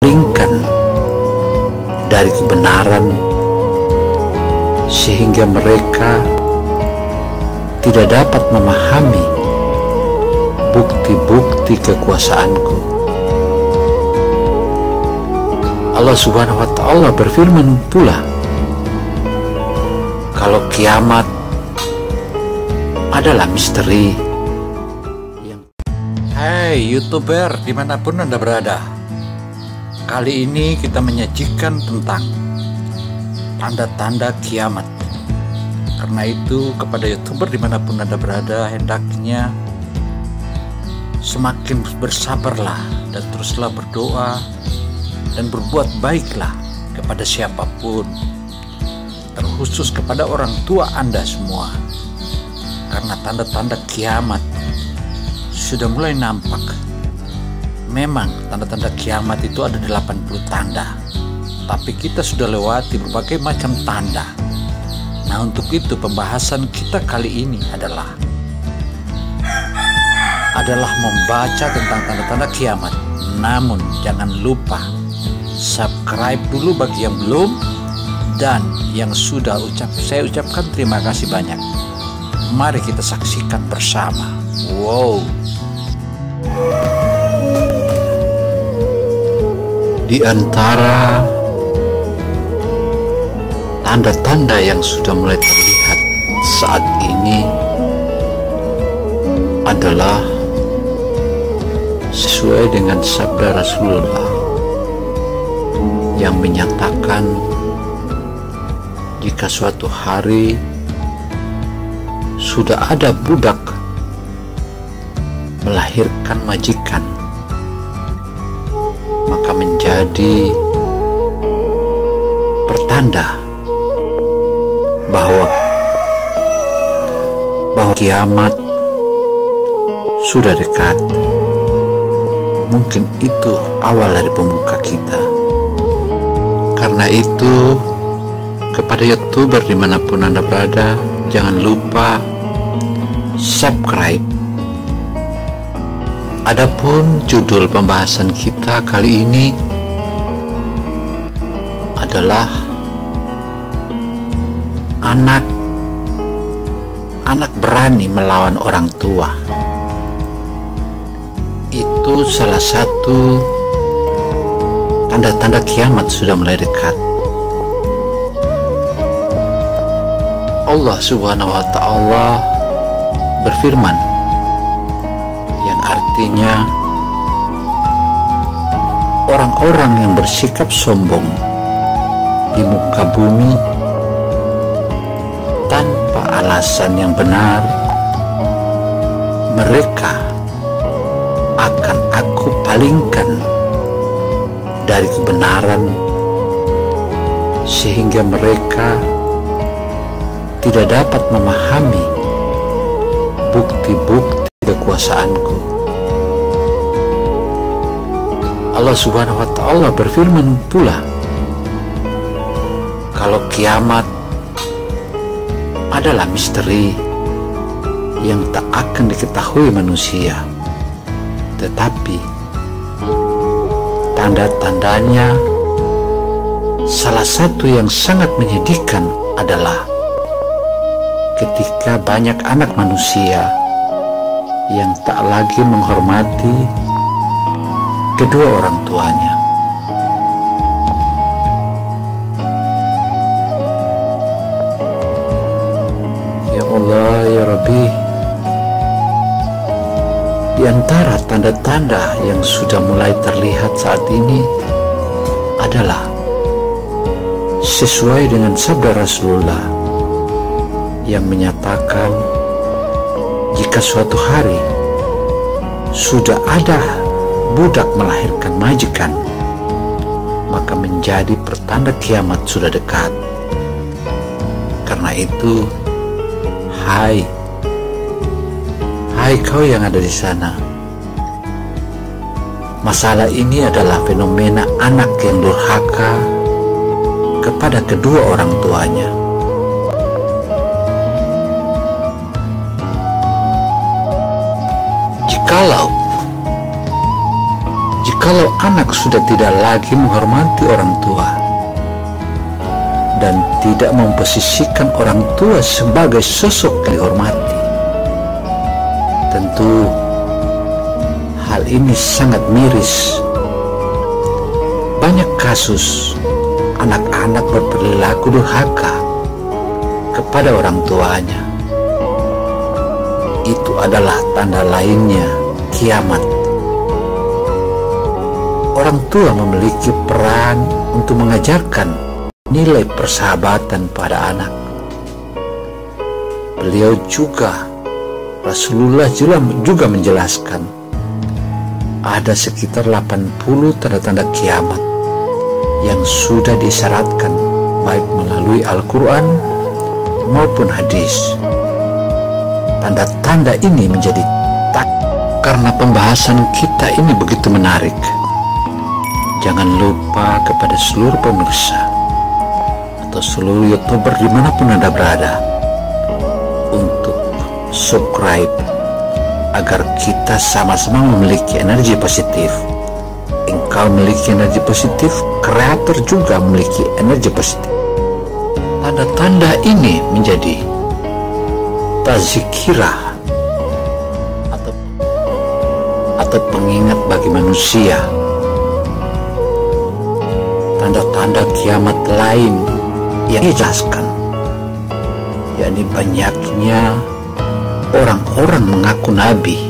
palingkan dari kebenaran sehingga mereka tidak dapat memahami bukti-bukti kekuasaanku. Allah Subhanahu wa Ta'ala berfirman pula, kalau kiamat adalah misteri yang... Hai YouTuber dimanapun Anda berada, kali ini kita menyajikan tentang tanda-tanda kiamat. Karena itu kepada YouTuber dimanapun Anda berada, hendaknya semakin bersabarlah dan teruslah berdoa dan berbuat baiklah kepada siapapun, terkhusus kepada orang tua Anda semua. Karena tanda-tanda kiamat sudah mulai nampak. Memang tanda-tanda kiamat itu ada 80 tanda, tapi kita sudah lewati berbagai macam tanda. Nah, untuk itu pembahasan kita kali ini adalah membaca tentang tanda-tanda kiamat. Namun jangan lupa subscribe dulu bagi yang belum, dan yang sudah saya ucapkan terima kasih banyak. Mari kita saksikan bersama. Wow. Di antara tanda-tanda yang sudah mulai terlihat saat ini adalah sesuai dengan sabda Rasulullah yang menyatakan jika suatu hari sudah ada budak melahirkan majikan, maka menjadi pertanda bahwa kiamat sudah dekat. Mungkin itu awal dari pembuka kita. Karena itu kepada YouTuber dimanapun Anda berada, jangan lupa subscribe. Adapun judul pembahasan kita kali ini adalah anak berani melawan orang tua. Itu salah satu tanda-tanda kiamat sudah mulai dekat. Allah Subhanahu wa Ta'ala berfirman yang artinya orang-orang yang bersikap sombong di muka bumi tanpa alasan yang benar, mereka akan aku palingkan dari kebenaran sehingga mereka tidak dapat memahami bukti-bukti kekuasaanku. Allah Subhanahu wa Ta'ala berfirman pula, kalau kiamat adalah misteri yang tak akan diketahui manusia, tetapi tanda-tandanya salah satu yang sangat menyedihkan adalah ketika banyak anak manusia yang tak lagi menghormati kedua orang tuanya. Ya Allah, ya Rabbi, di antara tanda-tanda yang sudah mulai terlihat saat ini adalah sesuai dengan sabda Rasulullah yang menyatakan jika suatu hari sudah ada budak melahirkan majikan, maka menjadi pertanda kiamat sudah dekat. Karena itu, hai kau yang ada di sana, masalah ini adalah fenomena anak yang durhaka kepada kedua orang tuanya. Jikalau Kalau anak sudah tidak lagi menghormati orang tua dan tidak memposisikan orang tua sebagai sosok yang dihormati, tentu hal ini sangat miris. Banyak kasus anak-anak berperilaku durhaka kepada orang tuanya. Itu adalah tanda lainnya kiamat. Orang tua memiliki peran untuk mengajarkan nilai persahabatan pada anak. Beliau juga, Rasulullah juga menjelaskan ada sekitar 80 tanda-tanda kiamat yang sudah disyaratkan baik melalui Al-Quran maupun hadis. Tanda-tanda ini menjadi karena pembahasan kita ini begitu menarik. Jangan lupa kepada seluruh pemirsa atau seluruh YouTuber dimanapun Anda berada untuk subscribe agar kita sama-sama memiliki energi positif. Engkau memiliki energi positif, kreator juga memiliki energi positif. Tanda-tanda ini menjadi tazkirah atau pengingat bagi manusia. Tanda-tanda kiamat lain yang dijelaskan, yakni banyaknya orang-orang mengaku nabi,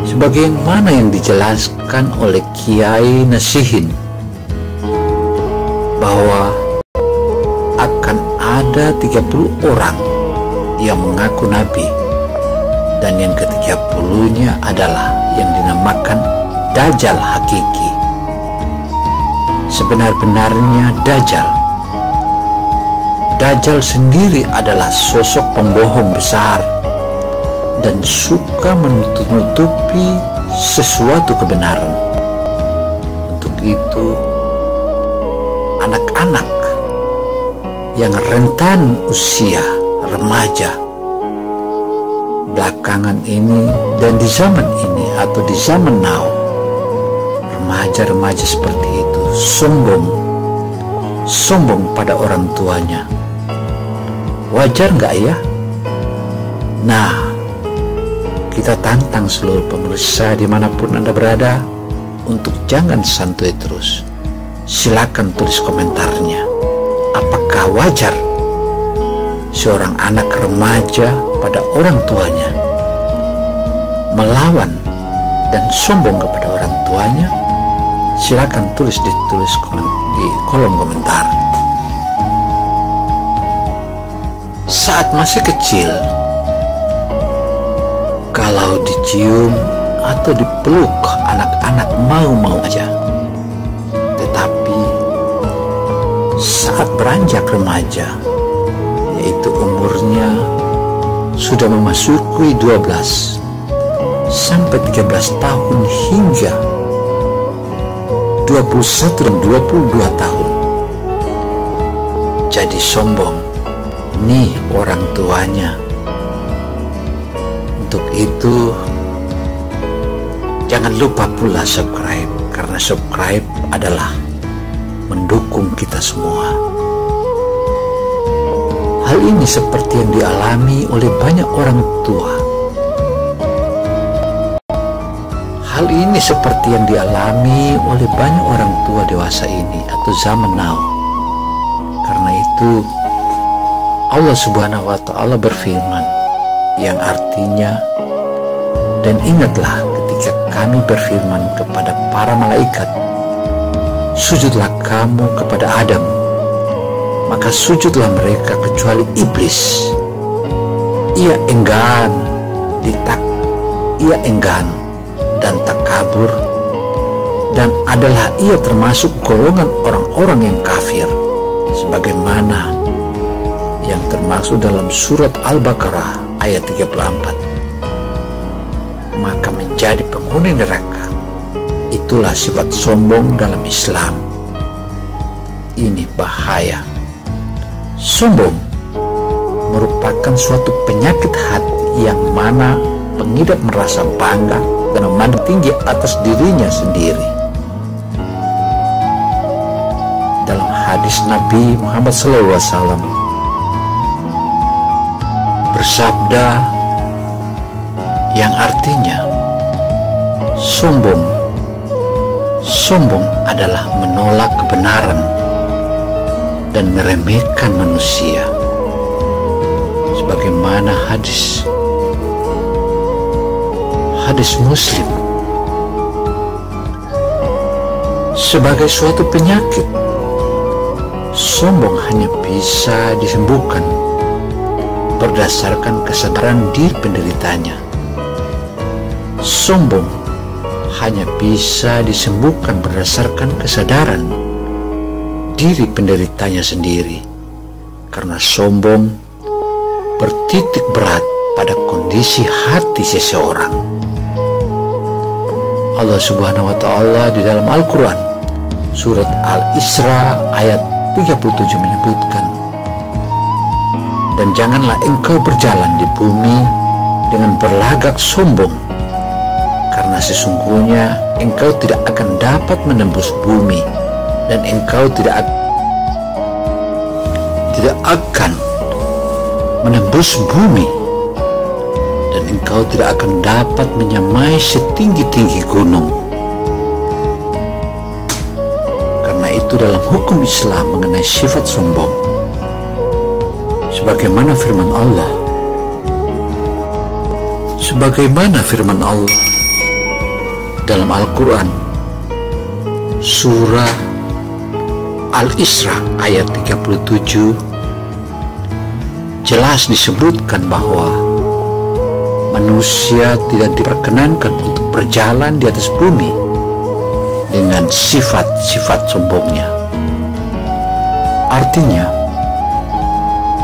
sebagaimana yang dijelaskan oleh Kiai Nasihin bahwa akan ada 30 orang yang mengaku nabi, dan yang ke-30-nya adalah yang dinamakan Dajjal hakiki. Sebenar-benarnya Dajjal sendiri adalah sosok pembohong besar dan suka menutupi sesuatu kebenaran. Untuk itu, anak-anak yang rentan usia remaja belakangan ini dan di zaman ini atau di zaman now, remaja-remaja seperti itu sombong pada orang tuanya. Wajar nggak ya? Nah, kita tantang seluruh pemirsa dimanapun Anda berada untuk jangan santuy terus. Silakan tulis komentarnya. Apakah wajar seorang anak remaja pada orang tuanya melawan dan sombong kepada orang tuanya? Silakan tulis di kolom komentar. Saat masih kecil, kalau dicium atau dipeluk anak-anak mau-mau aja. Tetapi saat beranjak remaja, yaitu umurnya sudah memasuki 12 sampai 13 tahun hingga 21 dan 22 tahun, jadi sombong nih orang tuanya. Untuk itu jangan lupa pula subscribe, karena subscribe adalah mendukung kita semua. Hal ini seperti yang dialami oleh banyak orang tua. Hal ini seperti yang dialami oleh banyak orang tua dewasa ini atau zaman now. Karena itu Allah Subhanahu wa Ta'ala berfirman, yang artinya, dan ingatlah ketika kami berfirman kepada para malaikat, sujudlah kamu kepada Adam, maka sujudlah mereka kecuali iblis. Ia enggan dan takabur, dan adalah ia termasuk golongan orang-orang yang kafir, sebagaimana yang termaksud dalam surat Al-Baqarah ayat 34. Maka menjadi penghuni neraka, itulah sifat sombong dalam Islam. Ini bahaya. Sombong merupakan suatu penyakit hati yang mana pengidap merasa bangga dan memandang tinggi atas dirinya sendiri. Dalam hadis Nabi Muhammad SAW bersabda yang artinya sombong adalah menolak kebenaran dan meremehkan manusia, sebagaimana hadis Muslim. Sebagai suatu penyakit, sombong hanya bisa disembuhkan berdasarkan kesadaran diri penderitanya. Sombong hanya bisa disembuhkan berdasarkan kesadaran diri penderitanya sendiri, karena sombong bertitik berat pada kondisi hati seseorang. Allah Subhanahu wa Ta'ala di dalam Al-Quran surat Al-Isra ayat 37 menyebutkan, "Dan janganlah engkau berjalan di bumi dengan berlagak sombong, karena sesungguhnya engkau tidak akan dapat menembus bumi, dan engkau tidak akan menembus bumi, dan engkau tidak akan dapat menyamai setinggi-tinggi gunung." Karena itu dalam hukum Islam mengenai sifat sombong, sebagaimana firman Allah dalam Al-Quran surah Al-Isra ayat 37 jelas disebutkan bahwa manusia tidak diperkenankan untuk berjalan di atas bumi dengan sifat-sifat sombongnya. Artinya,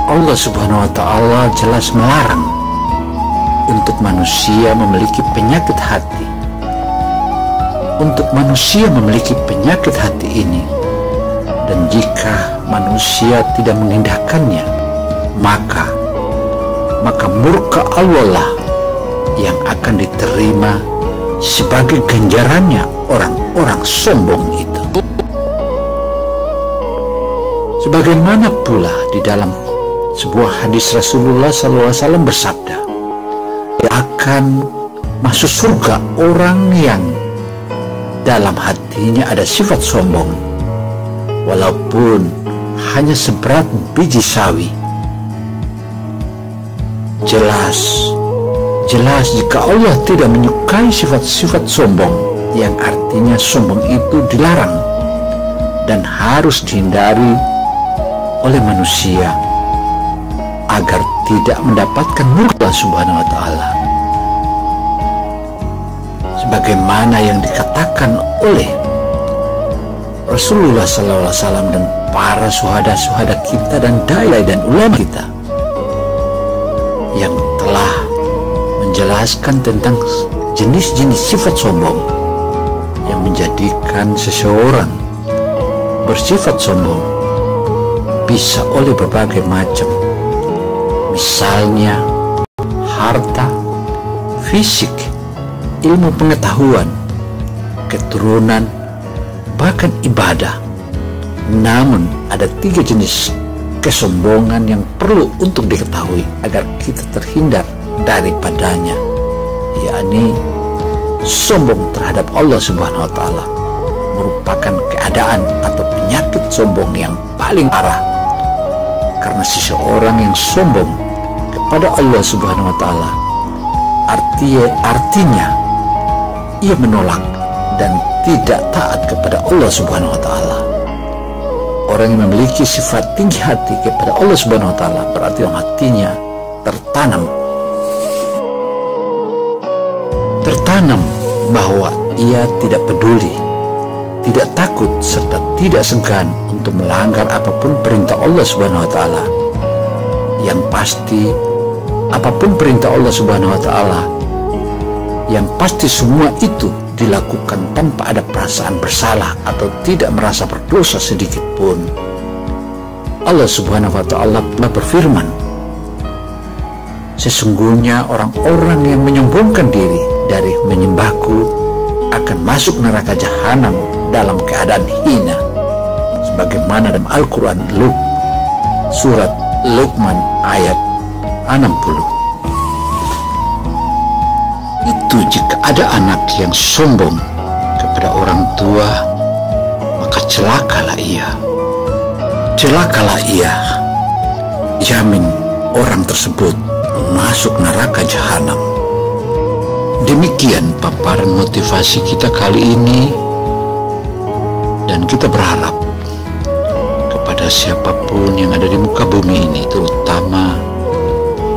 Allah Subhanahu wa Ta'ala jelas melarang untuk manusia memiliki penyakit hati. Untuk manusia memiliki penyakit hati ini, dan jika manusia tidak mengindahkannya, maka murka Allah lah yang akan diterima sebagai ganjarannya orang-orang sombong itu. Sebagaimana pula di dalam sebuah hadis Rasulullah SAW bersabda, akan masuk surga orang yang dalam hatinya ada sifat sombong, walaupun hanya seberat biji sawi. Jelas jika Allah tidak menyukai sifat-sifat sombong, yang artinya sombong itu dilarang dan harus dihindari oleh manusia agar tidak mendapatkan murka Subhanahu wa Ta'ala. Sebagaimana yang dikatakan oleh Rasulullah SAW dan para syuhada kita dan dai dan ulama kita yang telah menjelaskan tentang jenis-jenis sifat sombong yang menjadikan seseorang bersifat sombong bisa oleh berbagai macam, misalnya harta, fisik, ilmu pengetahuan, keturunan, bahkan ibadah. Namun ada 3 jenis kesombongan yang perlu untuk diketahui agar kita terhindar daripadanya, yakni sombong terhadap Allah Subhanahu wa Ta'ala merupakan keadaan atau penyakit sombong yang paling parah, karena seseorang yang sombong kepada Allah Subhanahu wa Ta'ala artinya ia menolak dan tidak taat kepada Allah Subhanahu wa Ta'ala. Orang yang memiliki sifat tinggi hati kepada Allah Subhanahu wa Ta'ala berarti dalam hatinya tertanam bahwa ia tidak peduli, tidak takut, serta tidak segan untuk melanggar apapun perintah Allah Subhanahu wa Ta'ala. Yang pasti, apapun perintah Allah Subhanahu wa Ta'ala, yang pasti semua itu dilakukan tanpa ada perasaan bersalah atau tidak merasa berdosa sedikit pun. Allah Subhanahu wa Ta'ala pernah berfirman, "Sesungguhnya orang-orang yang menyombongkan diri dari menyembahku akan masuk neraka jahanam dalam keadaan hina, sebagaimana dalam Al-Quran surat Luqman ayat 60. Itu jika ada anak yang sombong kepada orang tua, maka celakalah ia. Celakalah ia. Jamin orang tersebut masuk neraka jahanam. Demikian paparan motivasi kita kali ini, dan kita berharap kepada siapapun yang ada di muka bumi ini, terutama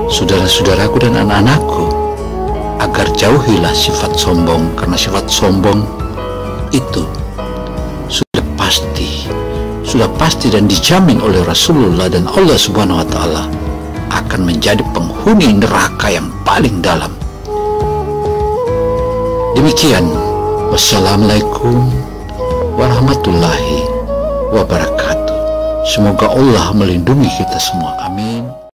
saudara-saudaraku dan anak-anakku, agar jauhilah sifat sombong, karena sifat sombong itu sudah pasti dan dijamin oleh Rasulullah dan Allah Subhanahu wa Ta'ala akan menjadi penghuni neraka yang paling dalam. Demikian, wassalamualaikum warahmatullahi wabarakatuh. Semoga Allah melindungi kita semua. Amin.